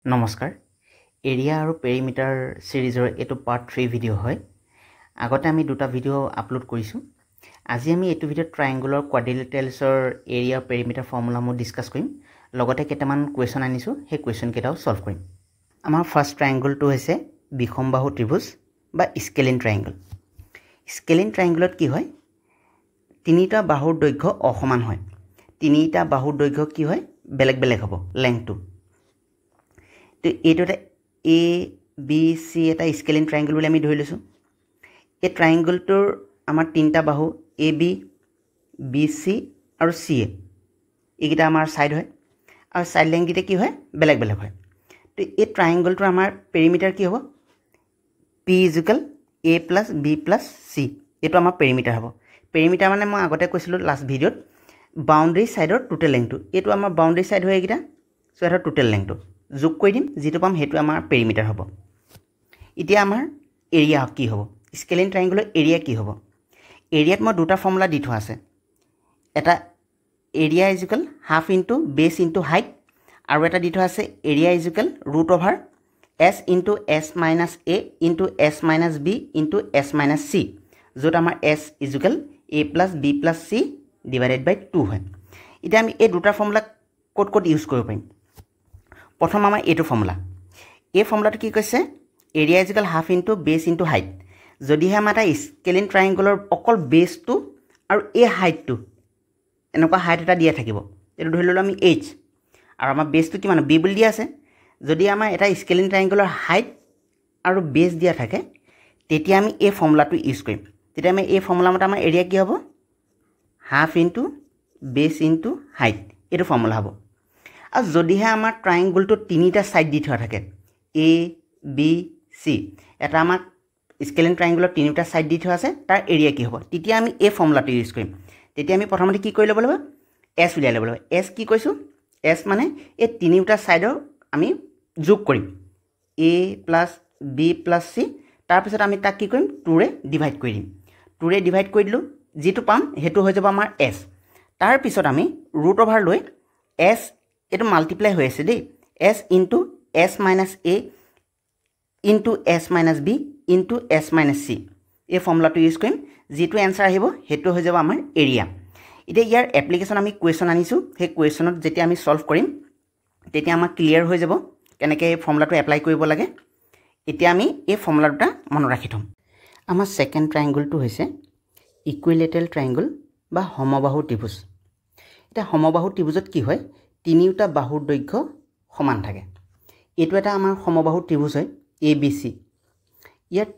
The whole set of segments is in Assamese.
নমস্কাৰ এৰিয়া আৰু পেৰিমিটাৰ সিৰিজৰ এটো পাৰ্ট 3 ভিডিও হয় আগতে আমি দুটা ভিডিও আপলোড কৰিছো আজি আমি এটো ভিডিও ট্ৰায়াঙ্গুলৰ কোৱাড্ৰিলেটাৰেলছৰ এৰিয়া আৰু পেৰিমিটাৰ ফৰ্মুলা মই ডিসকাস কৰিম লগতে কেইটামান কোৱেশ্চন আনিছো সেই কোৱেশ্চন কেইটাও সলভ কৰিম আমাৰ ফাৰ্স্ট ট্ৰায়াঙ্গলটো হৈছে বিখমবাহু ত্ৰিভুজ বা স্কেলিন ট্ৰায়াঙ্গলত কি হয় তিনিটা বাহুৰ দৈৰ্ঘ্য অসমান হয় তিনিটা বাহুৰ দৈৰ্ঘ্য কি হয় বেলেগ বেলেগ হ'ব লেংথটো তো এইটো এটা এ বি সি এটা স্কেলিন ট্ৰায়াঙ্গল বুলি আমি ধৰি লৈছো এই ট্ৰায়াঙ্গলটোৰ আমাৰ তিনটা বাহু এ বি বি সি আৰু সি এইকেইটা আমাৰ সাইড হয় আৰু সাইড লেংথ গিটা কি হয় বেলেগ বেলেগ হয় তো এই ট্ৰায়াঙ্গলটোৰ আমাৰ পেৰিমিটাৰ কি হ'ব p a plus b plus c এইটো আমাৰ পেৰিমিটাৰ হ'ব পেৰিমিটাৰ মানে মই আগতে কৈছিলো লাষ্ট ভিডিওত বাউন্ডাৰী সাইডৰ টোটাল লেংথটো এইটো আমাৰ বাউন্ডাৰী সাইড হয় এইকেইটা সো এটা টোটাল লেংথটো যোগ কৰি দিম যেটো পাম হেতু আমাৰ পেৰিমিটাৰ হ'ব এতিয়া আমাৰ এৰিয়া কি হ'ব স্কেলিন ট্ৰায়াঙ্গলৰ এৰিয়া কি হ'ব এৰিয়াত মই দুটা ফৰ্মুলা দি থোৱা আছে এটা area equal half into base into height আৰু এটা দি থোৱা আছে area equal root over s into s minus a into s minus b into s minus c যত আমাৰ s equal a plus b plus c divided by 2 হয় এতিয়া আমি এই দুটা ফৰ্মুলা কোড কোড ইউজ কৰিব পাৰিম প্ৰথম আমাৰ এটো ফৰ্মুলা এই ফৰ্মুলাটো কি কৈছে area equal half into base into height যদি হে আমাৰ স্কেলিন ট্ৰায়াঙ্গলৰ অকল বেসটো আৰু এই হাইটটো এনেকুৱা হাইট এটা দিয়া থাকিব এটো ধৰি ললো আমি h আৰু আমাৰ বেসটো কিমান b বুলি দিয়া আছে যদি আমাৰ এটা স্কেলিন ট্ৰায়াঙ্গলৰ হাইট আৰু বেস দিয়া থাকে তেতিয়া আমি এই ফৰ্মুলাটো ইউজ কৰিম তেতিয়া আমি এই ফৰ্মুলা মতে আমাৰ এৰিয়া কি হ'ব half into base into height এটো ফৰ্মুলা হ'ব আৰু যদি হে আমাৰ ট্ৰায়াঙ্গলটো তিনিটা সাইড দি থোৱা থাকে a b c এটা আমাৰ স্কেলিন ট্ৰায়াঙ্গলৰ তিনিটা সাইড দি থোৱা আছে তাৰ এৰিয়া কি হ'ব তেতিয়া আমি এই ফৰ্মুলাটো ইউজ কৰিম তেতিয়া আমি প্ৰথমতে কি কৰি ল'ব লাগিব s উলিয়াই ল'ব লাগিব s কি কৈছো s মানে এই তিনিটা সাইডৰ আমি যোগ কৰিম a plus b plus c তাৰ পিছত আমি তাক কি কৰিম 2 ৰে ডিভাইড কৰি দিম 2 ৰে ডিভাইড কৰি দিলো যেটো পাম হেতু হৈ যাব আমাৰ s তাৰ পিছত আমি ৰুট ওভাৰ লৈ s এটো মাল্টিপ্লাই হৈ আছে দেই s into s minus a into s minus b into s minus c এই ফৰ্মুলাটো ইউজ কৰিম যেটো আনসাৰ আহিব হেতু হৈ যাব আমাৰ এৰিয়া এতিয়া ইয়াৰ এপ্লিকেশন আমি কোৱেশ্চন আনিছো সেই কোৱেশ্চনত যেতিয়া আমি সলভ কৰিম তেতিয়া আমাৰ ক্লিয়াৰ হৈ যাব কেনেকৈ এই ফৰ্মুলাটো এপ্লাই কৰিব লাগে এতিয়া আমি এই ফৰ্মুলাটা মনত ৰাখি থম আমাৰ সেকেন্ড ট্ৰায়াঙ্গলটো হৈছে ইকুইলেটাৰেল ট্ৰায়াঙ্গল বা সমবাহু ত্ৰিভুজ এটা সমবাহু ত্ৰিভুজত কি হয় তিনিটা বাহুৰ দৈৰ্ঘ্য সমান থাকে এটো এটা আমাৰ সমবাহু ত্ৰিভুজ হয় ABC ইয়াত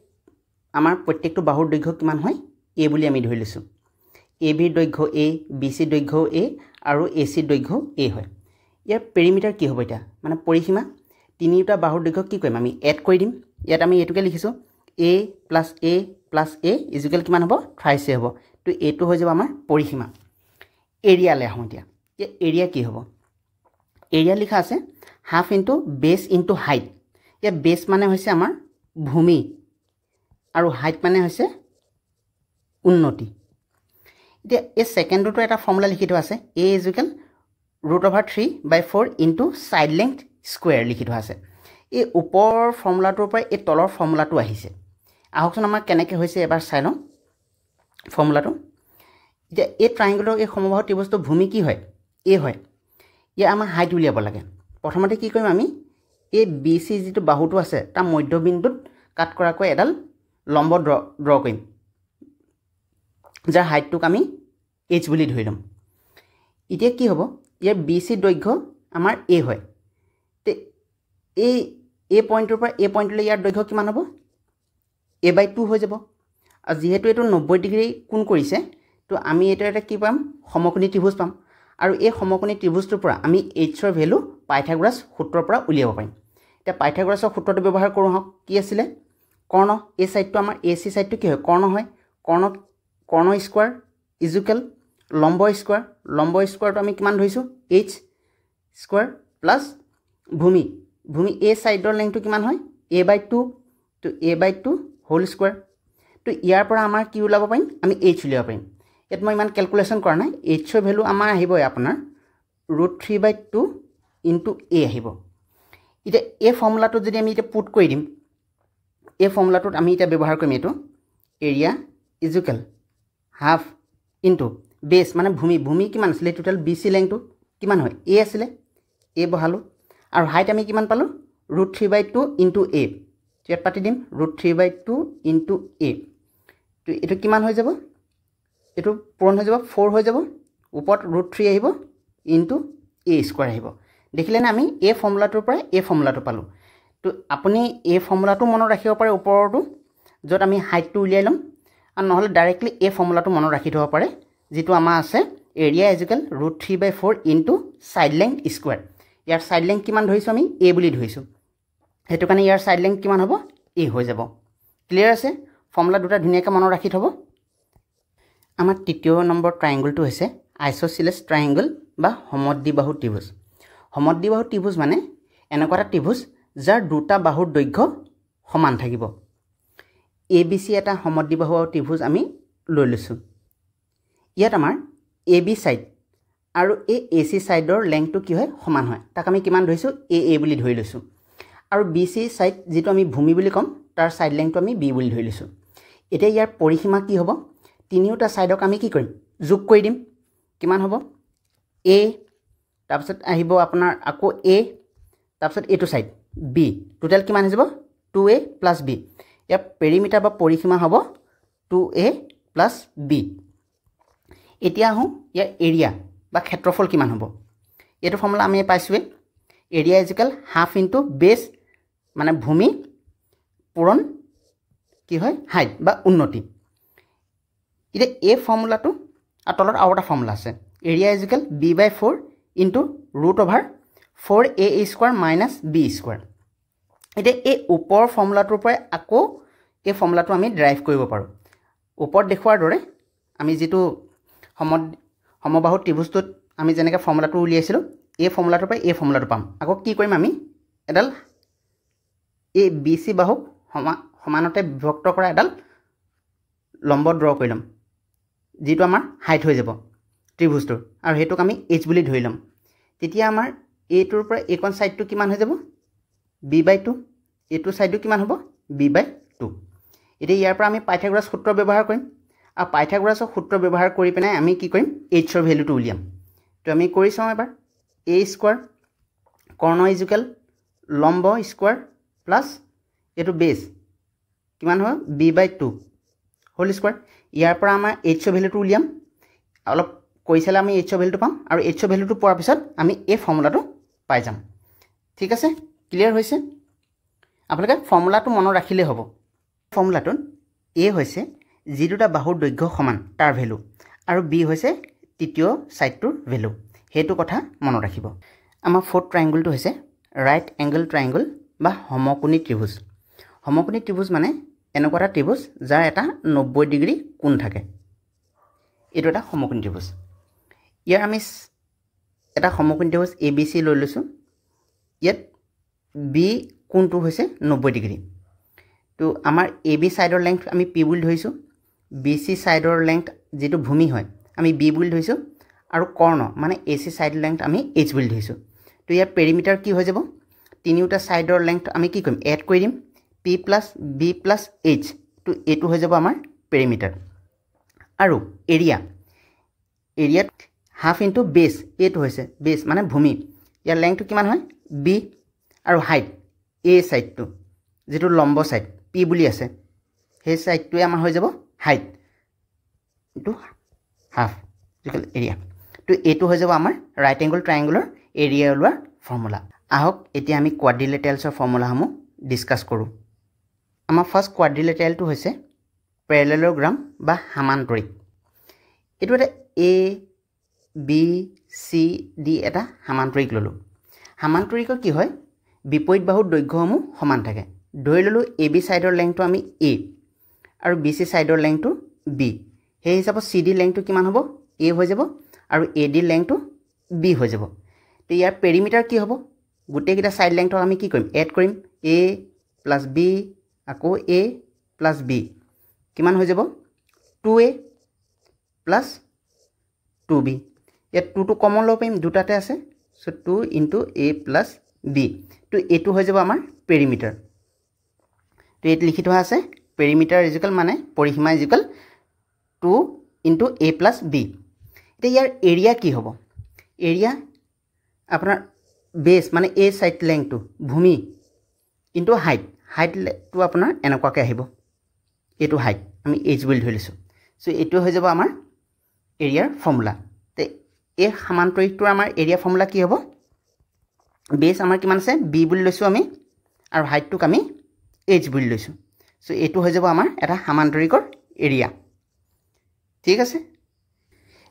আমাৰ প্ৰত্যেকটো বাহুৰ দৈৰ্ঘ্য কিমান হয় a বুলি আমি ধৰি লৈছো AB দৈৰ্ঘ্য a BC দৈৰ্ঘ্য a আৰু AC দৈৰ্ঘ্য a হয় ইয়াৰ পেৰিমিটাৰ কি হ'ব এটা মানে পৰিসীমা তিনিটা বাহুৰ দৈৰ্ঘ্য কি কৰিম আমি এড কৰি দিম ইয়াত আমি এটোকে লিখিছো a plus a plus a equal কিমান হ'ব 3 হ'ব তো এটো হৈ যাব আমাৰ পৰিসীমা এৰিয়ালে আহো এতিয়া এৰিয়া কি হ'ব এৰিয়া লিখা আছে half into base into height ইয়া বেস মানে হৈছে আমাৰ ভূমি আৰু হাইট মানে হৈছে উন্নতি এতিয়া এই সেকেন্ডটো এটা ফৰ্মুলা লিখি থোৱা আছে a equal √3/4 into side length square লিখি থোৱা আছে এই ওপৰ ফৰ্মুলাটোৰ পৰা এই তলৰ ফৰ্মুলাটো আহিছে আহকচোন আমাৰ কেনেকৈ হৈছে এবাৰ চাই লওঁ ফৰ্মুলাটো এতিয়া এই ট্ৰায়াঙ্গলৰ এই সমবাহু ত্ৰিভুজটো ভূমি কি হয় a হয় ইয়া আমাৰ হাইট উলিয়াব লাগে প্ৰথমতে কি কৰিম আমি এই BC যেটো বাহুটো আছে তাৰ মধ্যবিন্দুত কাট কৰাকৈ এডাল লম্ব ড্ৰ কৰিম যাৰ হাইটটোক আমি h বুলি ধৰি লম এতিয়া কি হ'ব ইয়াৰ BC দৈৰ্ঘ্য আমাৰ a হয় তে এই পইণ্টৰ পৰা এই পইণ্টলৈ ইয়াৰ দৈৰ্ঘ্য কিমান হ'ব a/2 হৈ যাব আৰু যেহেতু এটো 90 ডিগ্ৰী কোণ কৰিছে তো আমি এটা কি পাম সমকোণী ত্ৰিভুজ পাম আৰু এই সমকোণী ত্ৰিভুজটোৰ পৰা আমি h ৰ ভ্যালু পাইথাগোৰাছ সূত্ৰৰ পৰা উলিয়াব পাৰিম এতিয়া পাইথাগোৰাছৰ সূত্ৰটো ব্যৱহাৰ কৰো হক কি আছিল কৰ্ণ এই সাইডটো আমাৰ AC সাইডটো কি হয় কৰ্ণ স্কয়াৰ ইকুৱেল লম্ব স্কয়াৰটো আমি কিমান ধৰিছো h স্কয়াৰ প্লাস ভূমি a সাইডৰ লেংথটো কিমান হয় a/2 তো a/2 হোল স্কয়াৰ তো ইয়াৰ পৰা আমাৰ কি উলাব পাৰিম আমি h উলিয়াব পাৰিম এত মই ইমান ক্যালকুলেশন কৰা নাই h ৰ ভ্যালু আমাৰ আহিব আপোনাৰ √3/2 * a আহিব এতিয়া এই ফৰ্মুলাটো যদি আমি এতিয়া পুট কৰি দিম এই ফৰ্মুলাটোত আমি এতিয়া ব্যৱহাৰ কৰিম এইটো area is equal half into base মানে ভূমি কিমান আছিলে টোটেল BC লেংথটো কিমান হয় A আছিলে A বহালোঁ আৰু হাইট আমি কিমান পালোঁ √3/2 ইনটু A ইয়াত পাতি দিম √3/2 ইনটু A তো এইটো কিমান হৈ যাব এইটো পূৰণ হৈ যাব 4 হৈ যাব ওপৰত √3 আহিব ইনটু A স্কয়াৰ আহিব দেখিলে না আমি এই ফৰ্মুলাটোৰ পৰা এই ফৰ্মুলাটো পালোঁ তো আপুনি এই ফৰ্মুলাটো মনত ৰাখিব পাৰে ওপৰটো য'ত আমি হাইটটো উলিয়াই ল'ম আৰু নহ'লে ডাইৰেক্টলি এই ফৰ্মুলাটো মনত ৰাখি থ'ব পাৰে যেটো আমাৰ আছে area is equal √3/4 into side length square year side length কিমান ধৰিছো আমি A বুলি ধৰিছো হেতু কাৰণে ইয়াৰ সাইড লেংথ কিমান হ'ব A হৈ যাব ক্লিয়াৰ আছে ফৰ্মুলা দুটা ধুনিয়াকৈ মনত ৰাখি থ'ব আমাৰ তৃতীয় নম্বৰ ট্ৰায়াঙ্গলটো হৈছে আইসোসিলেস ট্ৰায়াঙ্গল বা সমদ্বিবাহু ত্ৰিভুজ সমদ্বিবাহু ত্ৰিভুজ মানে এনেকুৱা এটা ত্ৰিভুজ যাৰ দুটা বাহুৰ দৈৰ্ঘ্য সমান থাকিব ABC এটা সমদ্বিবাহু ত্ৰিভুজ আমি লৈ লৈছো ইয়াত আমাৰ AB সাইড আৰু AC সাইডৰ লেংথটো কি হয় সমান হয় তাক আমি কিমান ধৰিছো AA বুলি ধৰি লৈছো আৰু BC সাইড যেটো আমি ভূমি বুলি কম তাৰ সাইড লেংথটো আমি B বুলি ধৰি লৈছো এতিয়া ইয়াৰ পৰিসীমা কি হ'ব তিনিওটা সাইডক আমি কি কৰিম যোগ কৰি দিম কিমান হ'ব A তাৰপিছত আহিব আপোনাৰ আকৌ A তাৰপিছত এটো সাইড B টোটাল কিমান হৈ যাব 2A + B ইয়াৰ পেৰিমিটাৰ বা পৰিসীমা হ'ব 2A + B এতিয়া আহো ইয়াৰ এৰিয়া বা ক্ষেত্ৰফল কিমান হ'ব এটো ফৰ্মুলা আমি পাইছোৱে area is equal half into base মানে ভূমি পূৰণ কি হয় হাইট বা উন্নতি এতিয়া এই ফৰ্মুলাটো আৰু তলত আৰু এটা ফৰ্মুলা আছে area is equal B/4 into √4A² - B²। এতিয়া এই ওপৰ ফৰ্মুলাটোৰ পৰা আকৌ এই ফৰ্মুলাটো আমি ড্ৰাইভ কৰিব পাৰোঁ ওপৰত দেখুৱাৰ দৰে আমি যেটো সমবাহু ত্ৰিভুজটোত আমি যেনেকৈ ফৰ্মুলাটো উলিয়াইছিলোঁ এই ফৰ্মুলাটোৰ পৰা এই ফৰ্মুলাটো পাম আকৌ কি কৰিম আমি এডাল এই BC বাহুক সমানতে বিভক্ত কৰা এডাল লম্ব ড্ৰ কৰি ল'ম যেটো আমাৰ হাইট হৈ যাব ত্ৰিভুজটোৰ আৰু হেতুক আমি H বুলি ধৰি ল'ম তেতিয়া আমাৰ এটোৰ পৰা এইকন সাইডটো কিমান হৈ যাব B/2 এটো সাইডটো কিমান হ'ব B/2 এতিয়া ইয়াৰ পৰা আমি পাইথাগোৰাছ সূত্ৰ ব্যৱহাৰ কৰিম আৰু পাইথাগোৰাছৰ সূত্ৰ ব্যৱহাৰ কৰি পিনে আমি কি কৰিম H ৰ ভ্যালুটো উলিয়াম তো আমি কৰি চাওঁ এবাৰ A² কৰ্ণ ইজ ইকুৱেল লম্ব স্কয়াৰ প্লাস এটো বেছ কিমান হয় B/2 হোল স্কয়াৰ ইয়াৰ পৰা আমাৰ H ৰ ভ্যালুটো উলিয়াম অলপ কৈছালে আমি H ৰ ভ্যালুটো পাম আৰু H ৰ ভ্যালুটো পোৱাৰ পিছত আমি এই ফৰ্মুলাটো পাই যাম ঠিক আছে ক্লিয়াৰ হৈছে আপোনালোকে ফৰ্মুলাটো মনত ৰাখিলে হ'ব ফৰ্মুলাটোত A হৈছে যি দুটা বাহুৰ দৈৰ্ঘ্য সমান তাৰ ভ্যালু আৰু B হৈছে তৃতীয় সাইডটোৰ ভ্যালু হেতু কথা মনত ৰাখিব আমাৰ ফৰ্থ ট্ৰায়াঙ্গলটো হৈছে ৰাইট এংগল ট্ৰায়াঙ্গল বা সমকোণী ত্ৰিভুজ সমকোণী ত্ৰিভুজ মানে এনেকুৱা এটা ত্ৰিভুজ যাৰ এটা 90 ডিগ্ৰী কোণ থাকে এটো এটা সমকোণী ত্ৰিভুজ ইয়াৰ আমি এটা সমকোণী ত্ৰিভুজ ABC লৈ লৈছো ইয়াত B কোণটো হৈছে 90 ডিগ্ৰী তো আমাৰ AB সাইডৰ লেংথ আমি P বুলি ধৰিছো BC সাইডৰ লেংথ যেটো ভূমি হয় আমি B বুলি ধৰিছো আৰু কৰ্ণ মানে AC সাইড লেংথ আমি H বুলি ধৰিছো তো ইয়াৰ পেৰিমিটাৰ কি হৈ যাব তিনিওটা সাইডৰ লেংথ আমি কি কৰিম এড কৰি দিম P + B + H তো এটো হৈ যাব আমাৰ পেৰিমিটাৰ আৰু এৰিয়া হাফ ইনটু বেছ এটো হৈছে বেছ মানে ভূমি ইয়াৰ লেংথটো কিমান হয় B আৰু হাইট A সাইডটো যেটো লম্ব সাইড P বুলি আছে সেই সাইডটোৱে আমাৰ হৈ যাব height into half equal area তো এটো হৈ যাব আমাৰ ৰাইট এংগল ট্ৰায়াঙ্গলৰ এৰিয়া ওলোৱাৰ ফৰ্মুলা আহক এতিয়া আমি কোৱাড্ৰিলেটাৰেলছৰ ফৰ্মুলাসমূহ ডিসকাস কৰোঁ আমাৰ ফাৰ্স্ট কোৱাড্ৰিলেটাৰেলটো হৈছে পেৰালেলোগ্ৰাম বা সমান্তৰিক এটো এটা A B C D এটা সমান্তৰিক ললো সমান্তৰিকৰ কি হয় বিপৰীত বাহুৰ দৈৰ্ঘ্যসমূহ সমান থাকে ধৰি ললো AB সাইডৰ লেংথটো আমি A আৰু BC সাইডৰ লেংথটো B সেই হিচাপত CD লেংথটো কিমান হ'ব A হৈ যাব আৰু AD লেংথটো B হৈ যাব তো ইয়াৰ পেৰিমিটাৰ কি হ'ব গুটেই কিটা সাইড লেংথক আমি কি কৰিম এড কৰিম A + B আকৌ A + B কিমান হৈ যাব 2A + 2B ইয়াত 2 টো কমন লব পাৰিম দুটাতে আছে সো 2 * A + B তো এইটো হৈ যাব আমাৰ পেৰিমিটাৰ তো এইটো লিখি থোৱা আছে পেৰিমিটাৰ ইজিকেল মানে পৰিসীমা is equal 2 into a plus b এতিয়া ইয়াৰ এৰিয়া কি হ'ব এৰিয়া আপোনাৰ বেছ মানে এই সাইড লেংথটো ভূমি ইনটু হাইটটো আপোনাৰ এনেকুৱাকৈ আহিব এইটো হাইট আমি h বুলি ধৰি লৈছোঁ সো এইটো হৈ যাব আমাৰ এৰিয়াৰ ফৰ্মুলা তে এই সমান্তৰিকটোৰ আমাৰ এৰিয়া ফৰ্মুলা কি হ'ব বেছ আমাৰ কিমান আছে b বুলি লৈছোঁ আমি আৰু হাইটটোক আমি h বুলি লৈছোঁ সো এইটো হৈ যাব আমাৰ এটা সমান্তৰিকৰ এৰিয়া ঠিক আছে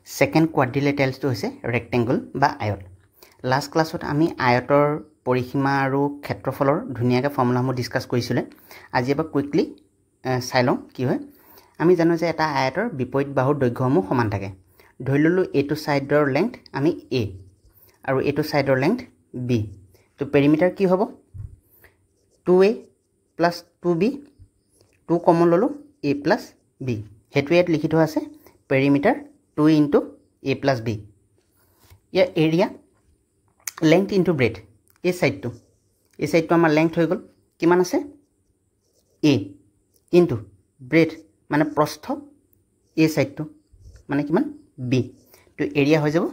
সেকেন্ড কোৱাড্ৰিলেটাৰেলটো হৈছে ৰেক্টেংগল বা আয়ত লাষ্ট ক্লাছত আমি আয়তৰ পৰিসীমা আৰু ক্ষেত্ৰফলৰ ধুনীয়াকৈ ফৰ্মুলাসমূহ ডিসকাস কৰিছিলে আজি এবাৰ কুইকলি চাই লওঁ কি হয় আমি জানো যে এটা আয়তৰ বিপৰীত বাহুৰ দৈৰ্ঘ্যসমূহ সমান থাকে ধৰি ললো এইটো সাইডৰ লেংথ আমি a আৰু এইটো সাইডৰ লেংথ b তো পেৰিমিটাৰ কি হ'ব 2a plus 2b 2 কমন ললো a plus b হেতু ইয়াত লিখি থোৱা আছে perimeter 2 into a plus b year area length into breadth এই সাইডটো আমাৰ length হৈ গল কিমান আছে a into breadth মানে প্ৰস্থ এই সাইডটো মানে কিমান b তো এৰিয়া হৈ যাব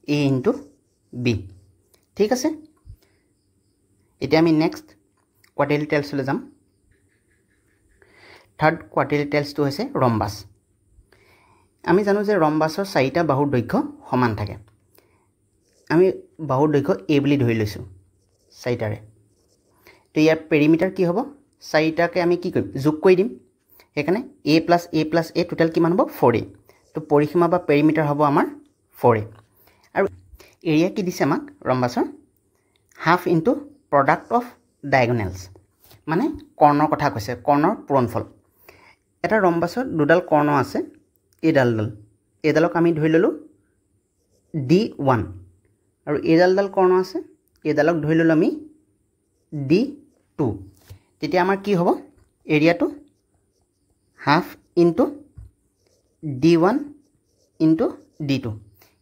a into b ঠিক আছে এতিয়া আমি নেক্সট কোৱাড্ৰিলেটাৰেলছলৈ যাম থাৰ্ড কোৱাড্ৰিলেটাৰেলছটো হৈছে ৰম্বাস আমি জানো যে ৰম্বাসৰ চাৰিটা বাহুৰ দৈৰ্ঘ্য সমান থাকে আমি বাহুৰ দৈৰ্ঘ্য a বুলি ধৰি লৈছোঁ চাৰিটাৰে তো ইয়াৰ পেৰিমিটাৰ কি হ'ব চাৰিটাকে আমি কি কৰিম যোগ কৰি দিম সেইকাৰণে a plus a টোটাল কিমান হ'ব 4a তো পৰিসীমা বা পেৰিমিটাৰ হ'ব আমাৰ 4a আৰু এৰিয়া কি দিছে আমাক ৰম্বাসৰ হাফ ইনটু প্ৰডাক্ট অফ ডায়াগোনেলছ মানে কৰ্ণৰ কথা কৈছে কৰ্ণৰ পূৰণফল এটা ৰম্বাসত দুডাল কৰ্ণ আছে এইডালক আমি ধৰি ললো d1 আৰু এইডাল কৰ্ণ আছে এইডালক ধৰি ললো আমি d2 তেতিয়া আমাৰ কি হ'ব এৰিয়াটো half into d1 into d2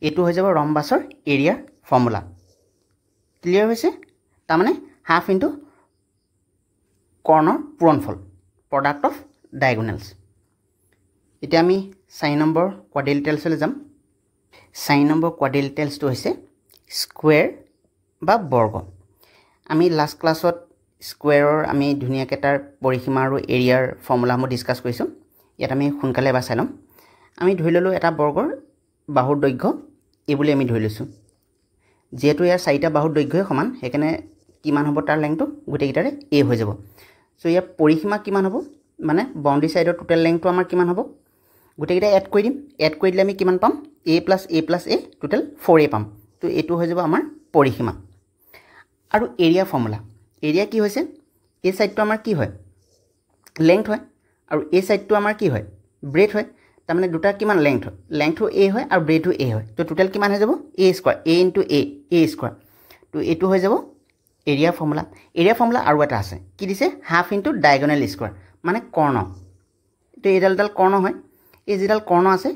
এইটো হৈ যাব ৰম্বাসৰ এৰিয়াৰ ফৰ্মুলা ক্লিয়াৰ হৈছে তাৰমানে হাফ ইনটু কৰ্ণৰ পূৰণফল প্ৰডাক্ট অফ ডায়াগোনেলছ এতিয়া আমি 4 নম্বৰ কোৱাড্ৰিলেটাৰেলছলৈ যাম 4 নম্বৰ কোৱাড্ৰিলেটাৰেলছটো হৈছে স্কোয়াৰ বা বৰ্গ আমি লাষ্ট ক্লাছত স্কোয়াৰৰ আমি ধুনীয়াকৈ তাৰ পৰিসীমা আৰু এৰিয়াৰ ফৰ্মুলাসমূহ ডিসকাস কৰিছোঁ ইয়াত আমি সোনকালে এবাৰ চাই ল'ম আমি ধৰি ললো এটা বৰ্গৰ বাহুৰ দৈৰ্ঘ্য এই বুলি আমি ধৰি লৈছোঁ যেহেতু ইয়াৰ চাৰিটা বাহুৰ দৈৰ্ঘ্যই সমান সেইকাৰণে কিমান হ'ব তাৰ লেংথটো গোটেইকেইটাৰে a হৈ যাব সো ইয়াৰ পৰিসীমা কিমান হ'ব মানে বাউণ্ডাৰী সাইডৰ টোটাল লেংথটো আমাৰ কিমান হ'ব গোটেইকেইটা এড কৰি দিম এড কৰি দিলে আমি কিমান পাম a plus a total 4a পাম তো এইটো হৈ যাব আমাৰ পৰিসীমা আৰু এৰিয়া ফৰ্মুলা এৰিয়া কি হৈছে এই সাইডটো আমাৰ কি হয় লেংথ হয় আৰু এই সাইডটো আমাৰ কি হয় ব্ৰেড হয় তাৰমানে দুটা কিমান লেংথ হয় লেংথটো a হয় আৰু ব্ৰেডটো a হয় তো টোটাল কিমান হৈ যাব a square a into a square তো এইটো হৈ যাব এৰিয়া ফৰ্মুলা আৰু এটা আছে কি দিছে হাফ ইনটু ডায়াগোনেল স্কয়াৰ মানে কৰ্ণ তো এইডাল কৰ্ণ হয় এই যিডাল কৰ্ণ আছে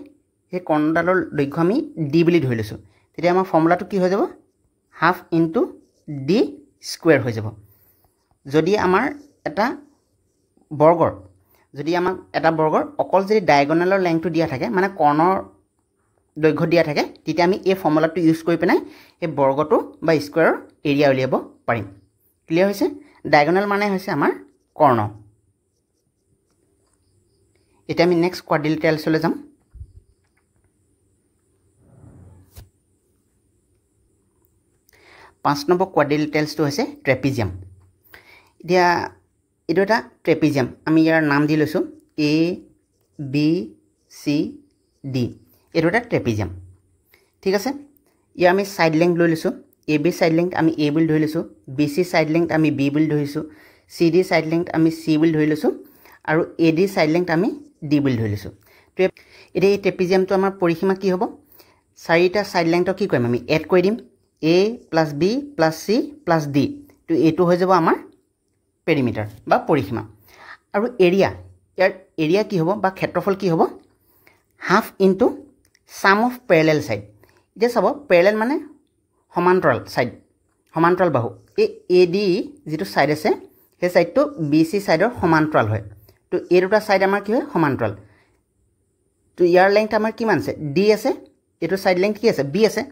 সেই কৰ্ণডালৰ দৈৰ্ঘ্য আমি d বুলি ধৰি লৈছোঁ তেতিয়া আমাৰ ফৰ্মুলাটো কি হৈ যাব হাফ ইনটু d স্কয়াৰ হৈ যাব যদি আমাৰ এটা বৰ্গৰ অকল যদি ডায়াগোনেলৰ লেংথটো দিয়া থাকে মানে কৰ্ণৰ দৈৰ্ঘ্য দিয়া থাকে তেতিয়া আমি এই ফৰ্মুলাটো ইউজ কৰি পেলাই এই বৰ্গটো বা স্কয়াৰৰ এৰিয়া উলিয়াব পাৰিম ক্লিয়াৰ হৈছে ডায়াগোনেল মানে হৈছে আমাৰ কৰ্ণ এটা আমি নেক্সট কোৱাড্ৰিলেটাৰেলছলৈ যাম 5 নম্বৰ কোৱাড্ৰিলেটাৰেলছটো হৈছে ট্ৰেপিজিয়াম এতিয়া এইটো এটা ট্ৰেপিজিয়াম আমি ইয়াৰ নাম দি লৈছোঁ a b c d এইটো এটা ট্ৰেপিজিয়াম ঠিক আছে ইয়াৰ আমি সাইড লেংথ লৈ লৈছোঁ ab সাইড লেংথ আমি a বুলি ধৰি লৈছোঁ bc সাইড লেংথ আমি b বুলি ধৰিছোঁ cd সাইড লেংথ আমি c বুলি ধৰি লৈছোঁ আৰু ad সাইড লেংথ আমি d বুলি ধৰি লৈছোঁ তো এতিয়া এই ট্ৰেপিজিয়ামটো আমাৰ পৰিসীমা কি হ'ব চাৰিটা সাইড লেংথক কি কৰিম আমি এড কৰি দিম a plus b plus c plus d তো এইটো হৈ যাব আমাৰ পেৰিমিটাৰ বা পৰিসীমা আৰু এৰিয়া ইয়াৰ এৰিয়া কি হ'ব বা ক্ষেত্ৰফল কি হ'ব half into sum of parallel side এতিয়া চাব পেৰেলেল মানে সমান্তৰাল সাইড সমান্তৰাল বাহু এই AD যেটো সাইড আছে সেই সাইডটো BC সাইডৰ সমান্তৰাল হয় তো এই দুটা সাইড আমাৰ কি হয় সমান্তৰাল তো ইয়াৰ লেংথ আমাৰ কিমান আছে D আছে এটো সাইড লেংথ কি আছে B আছে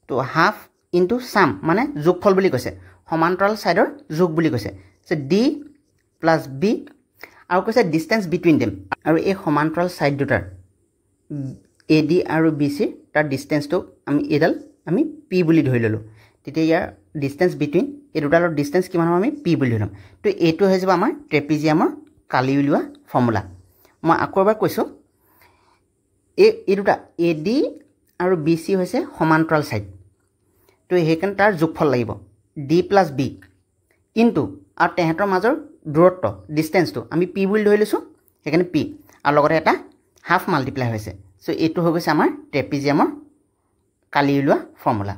তো হাফ ইনটু সাম মানে যোগফল বুলি কৈছে সমান্তৰাল সাইডৰ যোগ বুলি কৈছে সো D plus B আৰু কৈছে ডিসটেন্স বিটুইন देम আৰু এই সমান্তৰাল সাইড দুটাৰ AD আৰু BC তাৰ ডিসটেন্সটো আমি P বুলি ধৰি ললো তেতিয়া ইয়াৰ ডিসটেন্স বিটুইন এই দুটাৰ ডিসটেন্স কিমান হ'ব আমি P বুলি ধৰিম তো এটো হৈ যাব আমাৰ ট্ৰেপিজিয়ামৰ কালি উলিওৱা ফৰ্মুলা মই আকৌ এবাৰ কৈছো এই দুটা AD আৰু BC হৈছে সমান্তৰাল সাইড তো হেকন তাৰ যোগফল লাগিব D plus B ইনটু আৰু তেহেতৰ মাজৰ দূৰত্ব ডিসটেন্সটো আমি P বুলি ধৰি লৈছো হেকনে P আৰু লগতে এটা হাফ মাল্টিপ্লাই হৈছে সো এটো হৈ গৈছে আমাৰ ট্ৰেপিজিয়ামৰ কালি উলিওৱা ফৰ্মুলা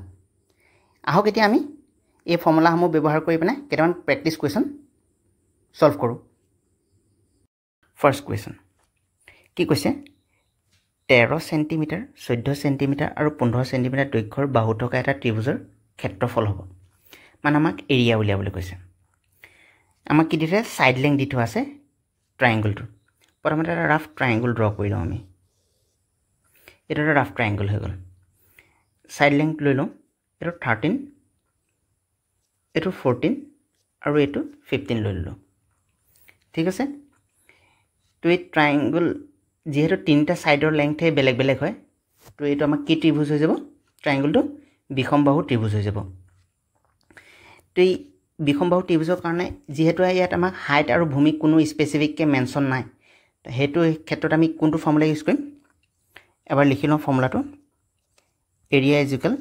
আহক এতিয়া আমি এই ফৰ্মুলাসমূহ ব্যৱহাৰ কৰি পিনে কেইটামান প্ৰেক্টিস কোৱেশ্চন সলভ কৰো ফাৰ্স্ট কোৱেশ্চন কি কৈছে 13 সেন্টিমিটাৰ 14 সেন্টিমিটাৰ আৰু 15 সেন্টিমিটাৰ দৈৰ্ঘ্যৰ বাহু থকা এটা ত্ৰিভুজৰ ক্ষেত্ৰফল হ'ব মানে আমাক এৰিয়া উলিয়াবলৈ কৈছে আমাক কি দিছে সাইড লেংথ দি থোৱা আছে ট্ৰায়াঙ্গলটো প্ৰথমতে এটা ৰাফ ট্ৰায়াঙ্গল ড্ৰ কৰি লওঁ আমি এটা ৰাফ ট্ৰায়াঙ্গল হৈ গ'ল সাইড লেংথ লৈ লওঁ এটো 13 এটো 14 আৰু এটো 15 লৈ লওঁ ঠিক আছে তো এই ট্ৰায়াঙ্গল যেহেতু তিনটা সাইডৰ লেংথে বেলেগ বেলেগ হয় তো এটো আমাক কি ত্ৰিভুজ হৈ যাব ট্ৰায়াঙ্গলটো বিষমবাহু ত্ৰিভুজ হৈ যাব তো এই বিষমবাহু ত্ৰিভুজৰ কাৰণে যেহেতু ইয়াত আমাক হাইট আৰু ভূমি কোনো স্পেসিফিক কে মেনশন নাই হেতু ক্ষেত্ৰত আমি কোনটো ফৰ্মুলা ইউজ কৰিম এবাৰ লিখি লওঁ ফৰ্মুলাটো area is equal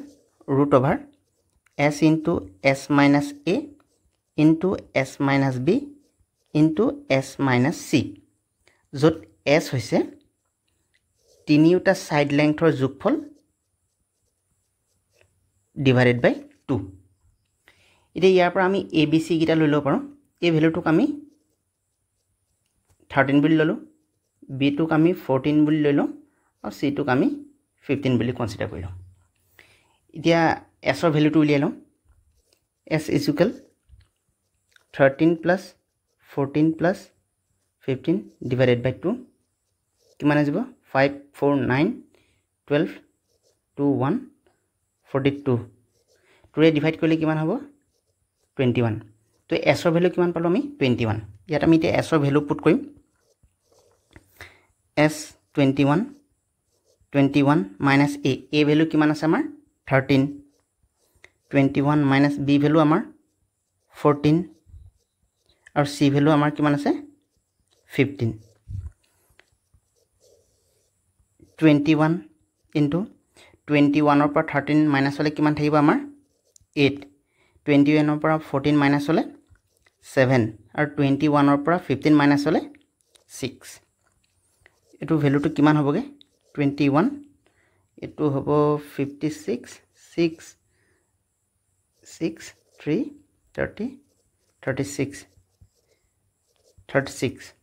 root over s into s minus a into s minus b into s minus c যত s হৈছে তিনিটা সাইড লেংথৰ যোগফল ডিভাইডেড বাই 2 এতিয়া ইয়াৰ পৰা আমি abc গিটা লৈ লব পাৰো এই ভ্যালুটোক আমি 13 বুলি ললো b টোক আমি 14 বুলি লৈ লওঁ আৰু c টোক আমি 15 বুলি কনসিডাৰ কৰিলো এতিয়া s ৰ ভ্যালুটো উলিয়াই লওঁ s is equal 13 plus 14 plus 15 divided by 2 কিমান আহিব 5 4 9 12 2 1 42 2 ৰে ডিভাইড কৰিলে কিমান হ'ব 21 তো s ৰ ভ্যালু কিমান পালো আমি 21 ইয়াত আমি তে s ৰ ভ্যালু পুট কৰিম s 21 minus a ভ্যালু কিমান আছে আমাৰ 13 21 minus b value amar 14 और c value amar kiman ase 15 21 into 21 or 13 minus hole kiman thaiba amar 8 21 or 14 minus hole 7 और 21 or 15 minus hole 6 etu value to kiman hoboge 21 etu hobo 56 6 6 3 30 36 36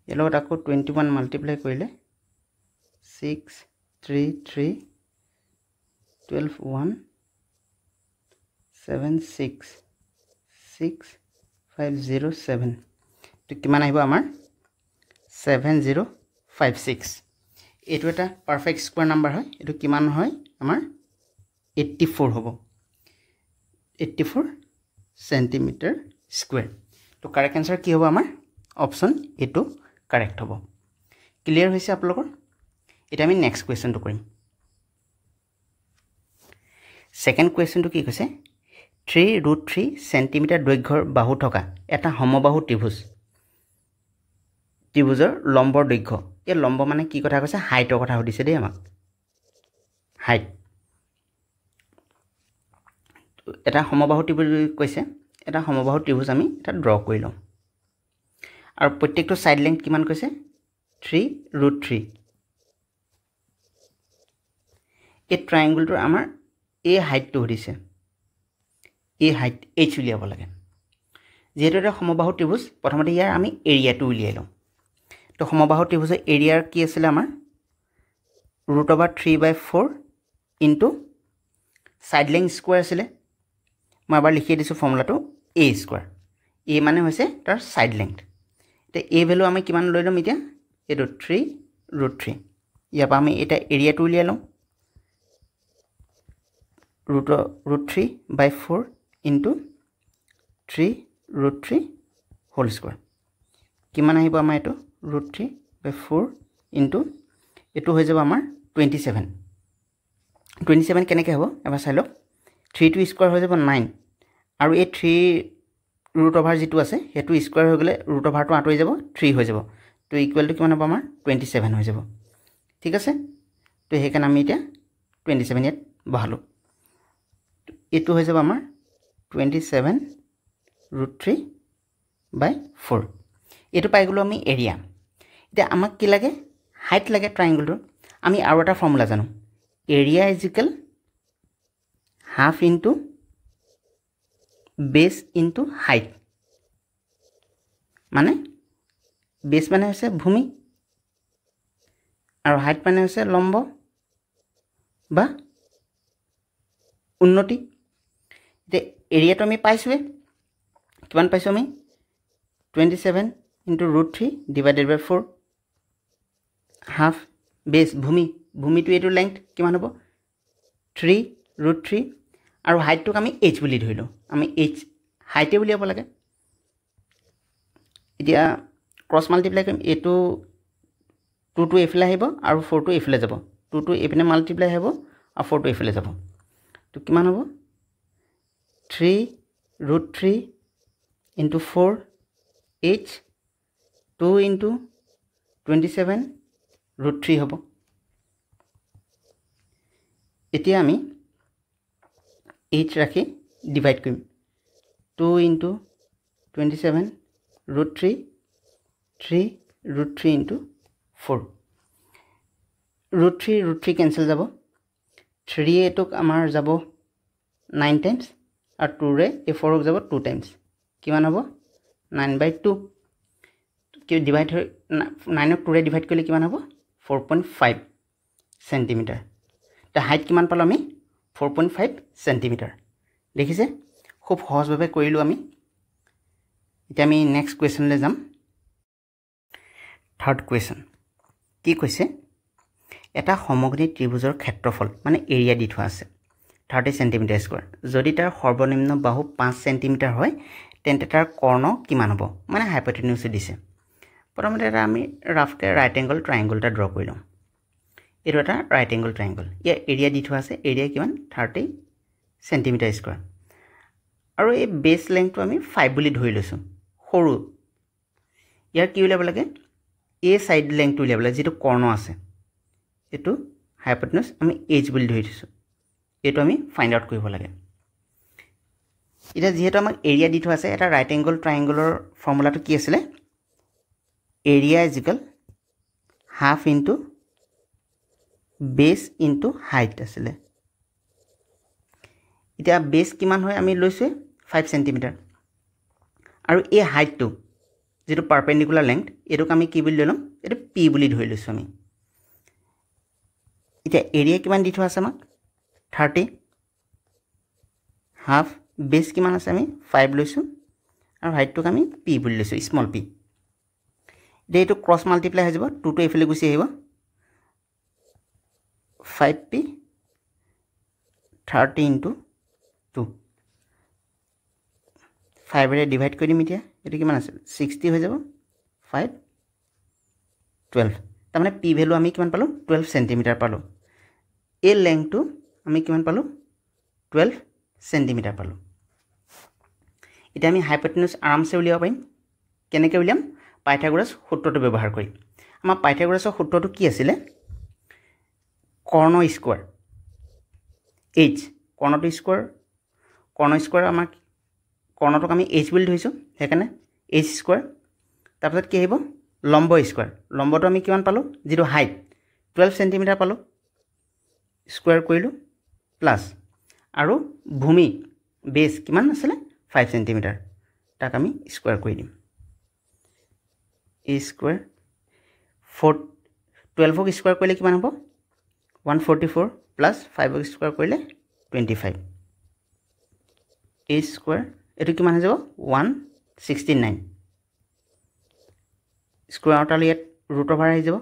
yellow tako 21 multiply koile 6 3 3 12 1 7 6 6 5 0 7 to kiman ahibo amar 7056 etu eta perfect square number hoy etu kiman hoy amar 84 hobo 84 centimeter square to correct answer ki hobo amar option A2 correct hobo clear hoise apologor eta ami next question to korim second question to ki koise 3√3 centimeter দৈৰ্ঘ্যৰ বাহু থকা এটা সমবাহু ত্ৰিভুজৰ লম্বৰ দৈৰ্ঘ্য এই লম্ব মানে কি কথা কৈছে হাইটৰ কথা সুধিছে দেই আমাক হাইট এটা সমবাহু ত্ৰিভুজ কৈছে এটা সমবাহু ত্ৰিভুজ আমি এটা ড্ৰ কৰি লম আৰু প্ৰত্যেকটো সাইড লেংথ কিমান কৈছে 3√3 এই ট্ৰায়াঙ্গলটো আমাৰ এই হাইটটো সুধিছে এই হাইট h উলিয়াব লাগে যেহেতু এটা সমবাহু ত্ৰিভুজ প্ৰথমতে ইয়াৰ আমি এৰিয়াটো উলিয়াই লম তো সমবাহু ত্ৰিভুজৰ এৰিয়াৰ কি আছিল আমাৰ √3/4 ইনটু সাইড লেংথ স্কয়াৰ আছিল মই এবাৰ লিখি দিছোঁ ফৰ্মুলাটো a স্কোৱাৰ a মানে হৈছে তাৰ ছাইড লেংথ এতিয়া a ভেলু আমি কিমান লৈ ল'ম এতিয়া এইটো 3√3 ইয়াৰ পৰা আমি এটা এৰিয়াটো উলিয়াই লওঁ √3/4 ইনটু 3√3 হোল স্কোৱাৰ কিমান আহিব আমাৰ এইটো √3/4 ইনটু এইটো হৈ যাব আমাৰ 27 কেনেকৈ হ'ব এবাৰ চাই লওক 3 স্কোৱাৰ হৈ যাব 9 আৰু এই 3 ৰুট অভাৰ যিটো আছে সেইটো স্কোৱাৰ হৈ গ'লে ৰুট অভাৰটো আঁতৰি যাব 3 হৈ যাব তো ইকুৱেলটো কিমান হ'ব আমাৰ 27 হৈ যাব ঠিক আছে তো সেইকাৰণে আমি এতিয়া 27 ইয়াত বহালোঁ এইটো হৈ যাব আমাৰ 27√3/4 এইটো পাই গ'লোঁ আমি এৰিয়া এতিয়া আমাক কি লাগে হাইট লাগে ট্ৰাইংগলটোৰ আমি আৰু এটা ফৰ্মুলা জানো area is equal half into বেছ ইনটু হাইট মানে বেছ মানে হৈছে ভূমি আৰু হাইট মানে হৈছে লম্ব বা উন্নতি এতিয়া এৰিয়াটো আমি পাইছোঁৱে কিমান পাইছোঁ আমি 27 ইনটু √3 ডিভাইডেড বাই 4 হাফ বেছ ভূমিটো এইটো লেংথ কিমান হ'ব 3√3 আৰু হাইটটোক আমি h বুলি ধৰিলোঁ আমি h হাইটে উলিয়াব লাগে এতিয়া ক্ৰছ মাল্টিপ্লাই কৰিম এইটো 2টো এইফালে আহিব আৰু 4টো এইফালে যাব 2টো এইপিনে মাল্টিপ্লাই হ'ব আৰু 4টো এইফালে যাব তো কিমান হ'ব 3√3 ইনটু 4 h 2 ইনটু 27√3 হ'ব এতিয়া আমি h ৰাখি ডিভাইড কৰিম 2 ইনটু 27√3 3√3 ইনটু 4 √3 কেঞ্চেল যাব 3 এটোক আমাৰ যাব 9 টাইমছ আৰু 2ৰে এই 4ক যাব 2 টাইমছ কিমান হ'ব 9/2 কি ডিভাইড হৈ 9ক 2ৰে ডিভাইড কৰিলে কিমান হ'ব 4.5 সেন্টিমিটাৰ তা হাইট কিমান পালো আমি 4.5 সেন্টিমিটাৰ দেখিছে খুব সহজভাৱে কৰিলো আমি এতিয়া আমি নেক্সট কোৱেশ্চনলৈ যাম থাৰ্ড কোৱেশ্চন কি কৈছে এটা সমগ্ৰী ত্ৰিভুজৰ ক্ষেত্ৰফল মানে এৰিয়া দি থোৱা আছে 30 সেন্টিমিটাৰ স্কয়াৰ যদি তাৰ সৰ্বনিম্ন বাহু 5 সেন্টিমিটাৰ হয় তেন্তে তাৰ কৰ্ণ কিমান হ'ব মানে হাইপোটেনিউছ দিছে প্ৰথমতে এটা আমি ৰাফকে ৰাইট এংগল ট্ৰায়াঙ্গল এটা ড্ৰ কৰি লওঁ এইটো এটা ৰাইট এংগল ট্ৰায়াঙ্গল ইয়াৰ এৰিয়া দি থোৱা আছে এৰিয়া কিমান 30 সেন্টিমিটাৰ স্কয়াৰ আৰু এই বেছ লেংথটো আমি 5 বুলি ধৰি লৈছো সৰু ইয়াৰ কি উলিয়াব লাগে এ সাইড লেংথটো উলিয়াব লাগে যেটো কৰ্ণ আছে এটো হাইপোটেনিউছ আমি h বুলি ধৰি দিছো এটো আমি ফাইন্ড আউট কৰিব লাগে এটা যেহেতু আমাক এৰিয়া দি থোৱা আছে এটা ৰাইট এংগল ট্ৰায়াঙ্গলৰ ফৰ্মুলাটো কি আছিল area is equal half into বেছ ইনটু হাইট আছিল এটা বেছ কিমান হয় আমি লৈছো 5 সেন্টিমিটাৰ আৰু এই হাইটটো যেটো পাৰপেন্ডিকুলাৰ লেংথ এটোক আমি কি বুলি লম এটো p বুলি ধৰি লৈছো আমি এটা এৰিয়া কিমান দি থোৱা আছে আমাক 30 হাফ বেছ কিমান আছে আমি 5 লৈছো আৰু হাইটটোক আমি p বুলি লৈছো স্মল p দে এটো ক্ৰছ মাল্টিপ্লাই হৈ যাব 2 টো এফালে গুছি আহিব 5p 30 into 2 5 ৰে ডিভাইড কৰি দিম এতিয়া এটো কিমান আছে 60 হৈ যাব 5 12 তাৰ মানে p ভ্যালু আমি কিমান পালো 12 সেন্টিমিটাৰ পালো এই লেংথটো আমি কিমান পালো 12 সেন্টিমিটাৰ পালো এটা আমি হাইপোটেনিউছ আৰামছে উলিয়াব পাৰিম কেনেকৈ উলিয়াম পাইথাগোৰাছ সূত্ৰটো ব্যৱহাৰ কৰি আমাৰ পাইথাগোৰাছৰ সূত্ৰটো কি আছিল কৰ্ণ স্কয়াৰ h কৰ্ণটো স্কয়াৰ কৰ্ণ স্কয়াৰ আমাক কৰ্ণটোক আমি h বুলি ধৰিছো হেকানে h স্কয়াৰ তাৰপিছত কি আহিব লম্ব স্কয়াৰ লম্বটো আমি কিমান পালো যেটো হাইট 12 সেন্টিমিটাৰ পালো স্কয়াৰ কৰিলো প্লাস আৰু ভূমি বেছ কিমান আছিল 5 সেন্টিমিটাৰ তাক আমি স্কয়াৰ কৰি দিম a স্কয়াৰ 12 ক স্কয়াৰ কৰিলে কিমান হ'ব 144 প্লাস 5 ক স্কয়াৰ কৰিলে 25 a square এটো কিমান হৈ যাব 169 স্কয়াৰ আউট ইয়াত ৰুট ওভাৰ আহি যাব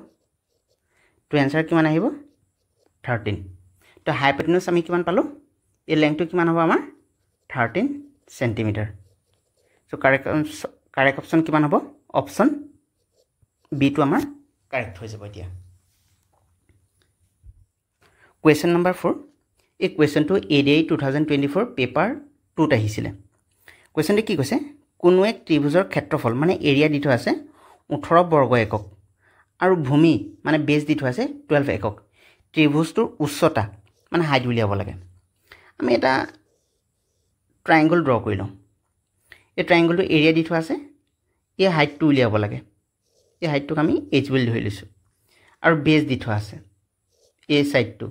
তো এনসাৰ কিমান আহিব 13 তো হাইপোটেনিউজ আমি কিমান পালো এই লেংথটো কিমান হ'ব আমাৰ 13 সেন্টিমিটাৰ সো কাৰেক্ট অপশন কিমান হ'ব অপশন বি টু আমাৰ কাৰেক্ট হৈ যাব এতিয়া Question number 4 এই কোৱেশ্চনটো ADI 2024 পেপাৰ 2 ত আহিছিলে কোৱেশ্চনটো কি কৈছে কোনো এক ত্ৰিভুজৰ ক্ষেত্ৰফল মানে এৰিয়া দি থোৱা আছে 18 বৰ্গ একক আৰু ভূমি মানে বেছ দি থোৱা আছে 12 একক ত্ৰিভুজটোৰ উচ্চতা মানে হাইট উলিয়াব লাগে আমি এটা ট্ৰায়াঙ্গল ড্ৰ কৰি লওঁ এই ট্ৰায়াঙ্গলটো এৰিয়া দি থোৱা আছে এই হাইটটো উলিয়াব লাগে এই হাইটটোক আমি h বুলি ধৰি লৈছো আৰু বেছ দি থোৱা আছে এই সাইডটো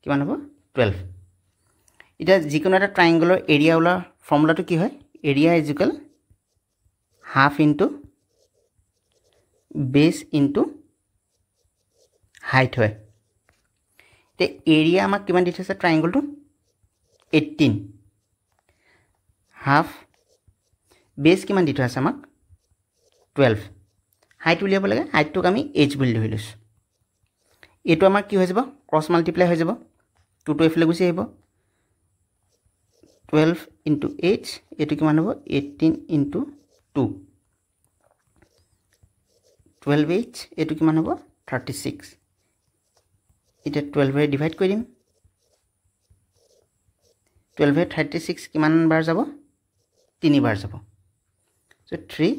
কিমান হ'ব 12 এটা যিকোনো এটা ট্ৰায়াঙ্গলৰ এৰিয়া ওলা ফৰ্মুলাটো কি হয় area is equal half into বেছ ইনটু হাইট হয় তে এৰিয়া আমাক কিমান দি থৈছে ট্ৰায়াঙ্গলটো 18 হাফ বেছ কিমান দি থোৱা আছে আমাক 12 হাইট উলিয়াব লাগে হাইটটোক আমি h বুলি ধৰি লৈছো এটো আমাৰ কি হৈ যাব ক্ৰস মাল্টিপ্লাই হৈ যাব 2 to এফালে গুছি আহিব 12 into h এটো কিমান হ'ব 18 into 2 12h এটো কিমান হ'ব 36 এটা 12 ৰে ডিভাইড কৰি দিম 12 ৰে 36 কিমান বাৰ যাব 3 বাৰ যাব so 3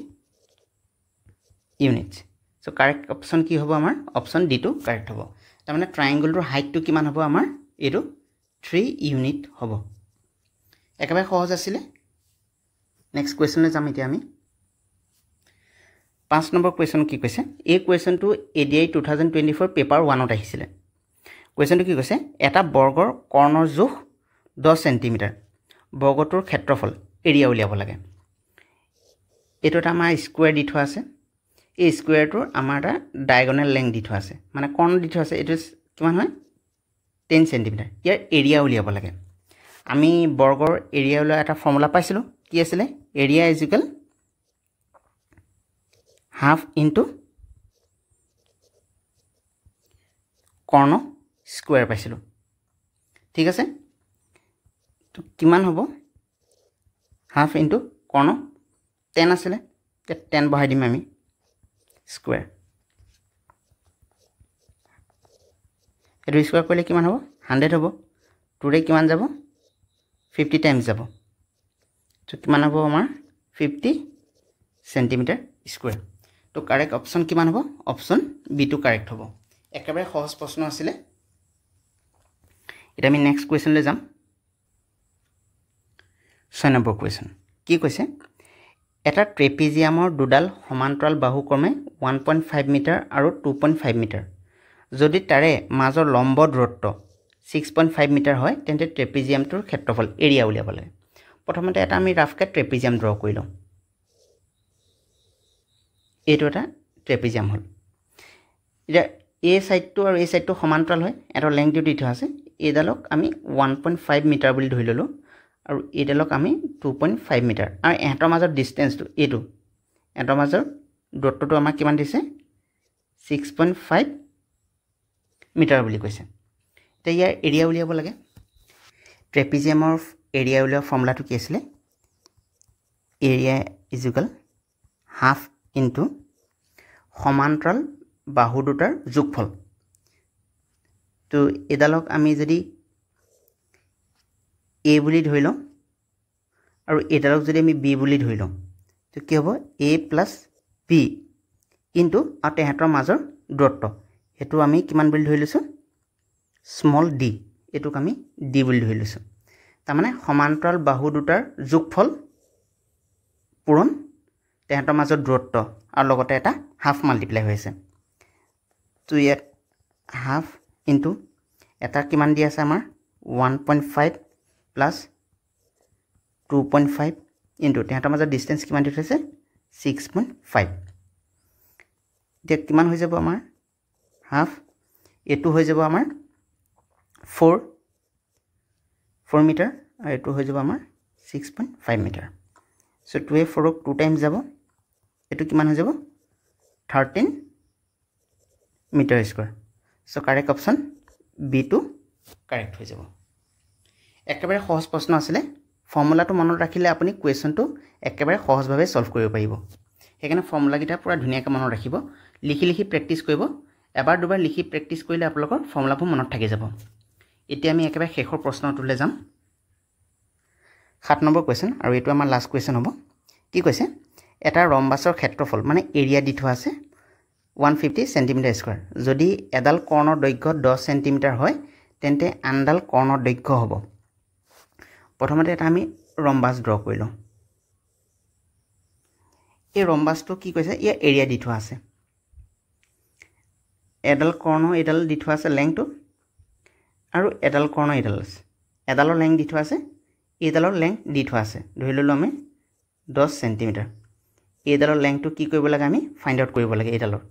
units so correct option কি হ'ব আমাৰ অপশন ডি টু কাৰেক্ট হ'ব তাৰ মানে ট্ৰায়াঙ্গলটোৰ হাইটটো কিমান হ'ব আমাৰ এটো 3 ইউনিট হ'ব একেবাৰে সহজ আছিল নেক্সট কোৱেশ্চনলৈ যাম এতিয়া আমি 5 নম্বৰ কোৱেশ্চন কি কৈছে এই কোৱেশ্চনটো ADI 2024 পেপাৰ 1 ত আহিছিল কোৱেশ্চনটো কি কৈছে এটা বৰ্গৰ কৰ্ণৰ জোখ 10 সেন্টিমিটাৰ বৰ্গটোৰ ক্ষেত্ৰফল এৰিয়া উলিয়াব লাগে এটোটা আমাৰ স্কয়াৰ দি থোৱা আছে এই স্কয়াৰটোৰ আমাৰ এটা ডায়াগোনাল লেংথ দি থোৱা আছে মানে কৰ্ণ দি থোৱা আছে এটো কিমান হয় 10 সেন্টিমিটাৰ ইয়াৰ এৰিয়া উলিয়াব লাগে আমি বৰ্গৰ এৰিয়া উলিয়া এটা ফৰ্মুলা পাইছিলো কি আছিল area is equal half into কৰ্ণ স্কয়াৰ পাইছিলো ঠিক আছে তো কিমান হ'ব হাফ ইনটু কৰ্ণ 10 আছিল 10 বহাই দিম আমি স্কয়াৰ এটো স্কয়াৰ কৰিলে কিমান হ'ব 100 হ'ব 2 ৰে কিমান যাব 50 টাইমস যাব তো কিমান হ'ব আমাৰ 50 সেন্টিমিটাৰ স্কয়াৰ তো কাৰেক্ট অপশন কিমান হ'ব অপশন বি টু কাৰেক্ট হ'ব একেবাৰে সহজ প্ৰশ্ন আছিল এটা আমি নেক্সট কোৱেশ্চনলৈ যাম 6 নম্বৰ কোৱেশ্চন কি কৈছে এটা ট্ৰেপিজিয়ামৰ দুডাল সমান্তৰাল বাহু ক্ৰমে 1.5 মিটাৰ আৰু 2.5 মিটাৰ যদি তাৰে মাজৰ লম্ব দূৰত্ব 6.5 মিটাৰ হয় তেন্তে ট্ৰেপিজিয়ামটোৰ ক্ষেত্ৰফল এৰিয়া উলিয়াব লাগে প্ৰথমতে এটা আমি ৰাফকে ট্ৰেপিজিয়াম ড্ৰ কৰি লওঁ এটো এটা ট্ৰেপিজিয়াম হল এটা এই সাইডটো আৰু এই সাইডটো সমান্তৰাল হয় এটা লেংথ দি থোৱা আছে এডালক আমি 1.5 মিটাৰ বুলি ধৰি ললো আৰু এডালক আমি 2.5 মিটাৰ আৰু এহঁতৰ মাজৰ ডিসটেন্সটো এটো এহঁতৰ মাজৰ দূৰত্বটো আমাক কিমান দিছে 6.5 মিটাৰ বুলি কৈছে তে ইয়াৰ এৰিয়া উলিয়াব লাগে ট্ৰেপিজিয়ামৰ এৰিয়া উলিওৱা ফৰ্মুলাটো কি আছিল area is equal half into সমান্তৰাল বাহু দুটাৰ যোগফল তো এডালক আমি যদি a বুলি ধৰি লওঁ আৰু এডালক যদি আমি b বুলি ধৰি লওঁ তো কি হ'ব a plus b ইনটু আৰু তেহেতৰ মাজৰ দূৰত্ব হেতু আমি কিমান বুলি ধৰি লৈছো স্মল d এটুক আমি d বুলি ধৰি লৈছো তাৰ মানে সমান্তৰাল বাহু দুটাৰ যোগফল পূৰণ তেহেতৰ মাজৰ দূৰত্ব আৰু লগতে এটা হাফ মাল্টিপ্লাই হৈ আছে তো ইয়াত হাফ ইনটু এটা কিমান দি আছে আমাৰ 1.5 plus 2.5 into তেহেতৰ মাজৰ ডিসটেন্স কিমান দি থৈছে 6.5 এতিয়া কিমান হৈ যাব আমাৰ হাফ এটো হৈ যাব আমাৰ 4 মিটাৰ আৰু এটো হৈ যাব আমাৰ 6.5 মিটাৰ সো 2 4 2 টাইমছ যাব এটো কিমান হৈ যাব 13 metre square so correct option B2 correct হৈ যাব একেবাৰে সহজ প্ৰশ্ন আছিল ফৰ্মুলাটো মনত ৰাখিলে আপুনি কোৱেশ্চনটো একেবাৰে সহজভাৱে সলভ কৰিব পাৰিব হেকাৰণে ফৰ্মুলা কিটা পুৰা ধুনিয়াকৈ মনত ৰাখিব লিখি লিখি প্ৰেক্টিস কৰিব এবাৰ দুবাৰ লিখি প্ৰেক্টিস কৰিলে আপোনালোকৰ ফৰ্মুলাবোৰ মনত থাকি যাব এতিয়া আমি একেবাৰে শেষৰ প্ৰশ্নটোলৈ যাম 7 নম্বৰ কোৱেশ্চন আৰু এটো আমাৰ লাষ্ট কোৱেশ্চন হ'ব কি কৈছে এটা ৰম্বাসৰ ক্ষেত্ৰফল মানে এৰিয়া দি থোৱা আছে 150 সেন্টিমিটাৰ স্কয়াৰ যদি এডাল কৰ্ণৰ দৈৰ্ঘ্য 10 সেন্টিমিটাৰ হয় তেন্তে আনডাল কৰ্ণৰ দৈৰ্ঘ্য হ'ব প্ৰথমতে এটা আমি ৰম্বাস ড্ৰ কৰিলো এই ৰম্বাসটো কি কৈছে ইয়া এৰিয়া দি থোৱা আছে এডাল কৰ্ণ এডাল দি থোৱা আছে লেংথটো আৰু এডাল কৰ্ণ এডাল আছে এডালৰ লেংথ দি থোৱা আছে এডালৰ লেংথ দি থোৱা আছে ধৰি ললো আমি 10 সেন্টিমিটাৰ এডালৰ লেংথটো কি কৰিব লাগে আমি ফাইন্ড আউট কৰিব লাগে এডালৰ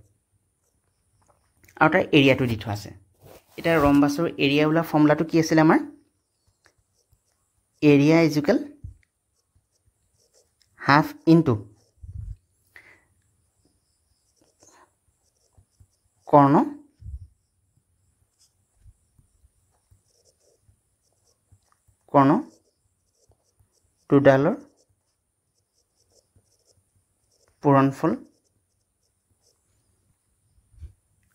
আৰু তাৰ এৰিয়াটো দি থোৱা আছে এটা ৰম্বাসৰ এৰিয়া উলা ফৰ্মুলাটো কি আছিল আমাৰ area is equal half into কৰ্ণ দুডালৰ পূৰণফল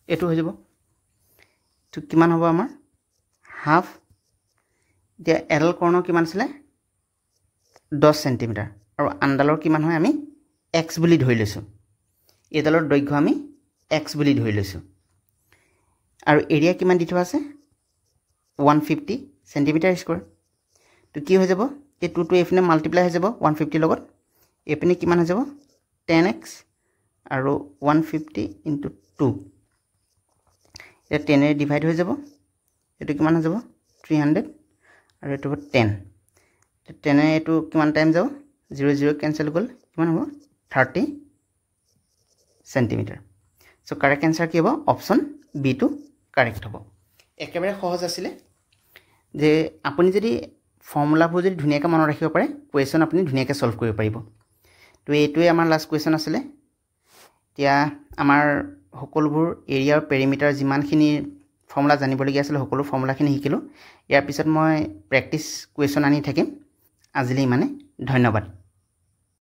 এটো হৈ যাব তো কিমান হ'ব আমাৰ হাফ দিয়া এডাল কৰ্ণ কিমান আছিল 10 সেন্টিমিটাৰ আৰু আনডালৰ কিমান হয় আমি x বুলি ধৰি লৈছো এডালৰ দৈৰ্ঘ্য আমি x বুলি ধৰি লৈছো আৰু এৰিয়া কিমান দি থোৱা আছে 150 সেন্টিমিটাৰ স্কয়াৰ তো কি হৈ যাব এই 2 to এফনে মাল্টিপ্লাই হৈ যাব 150 লগত এপিনে কিমান হৈ যাব 10x আৰু 150 into 2 এটা 10 এ ডিভাইড হৈ যাব এটো কিমান হৈ যাব 300 আৰু এটো 10 10 এ এটো কিমান টাইম যাব 0 0 ক্যান্সেল গল কিমান হ'ব 30 সেন্টিমিটাৰ সো কাৰেক্ট आंसर কি হ'ব অপশন B2 কাৰেক্ট হ'ব একেবাৰে সহজ আছিল যে আপুনি যদি ফৰ্মুলাবোৰ যদি ধুনিয়াকৈ মনত ৰাখিব পাৰে কোৱেশ্চন আপুনি ধুনিয়াকৈ সলভ কৰিব পাৰিব তো এইটোৱে আমাৰ লাষ্ট কোৱেশ্চন আছিল এতিয়া আমাৰ সকলোবোৰ এৰিয়া আৰু পেৰিমিটাৰ যিমানখিনি ফৰ্মুলা জানিবলগীয়া আছিল সকলো ফৰ্মুলাখিনি শিকিলো ইয়াৰ পিছত মই প্ৰেক্টিস কোৱেশ্চন আনি থাকিম আজিলৈ মানে ধন্যবাদ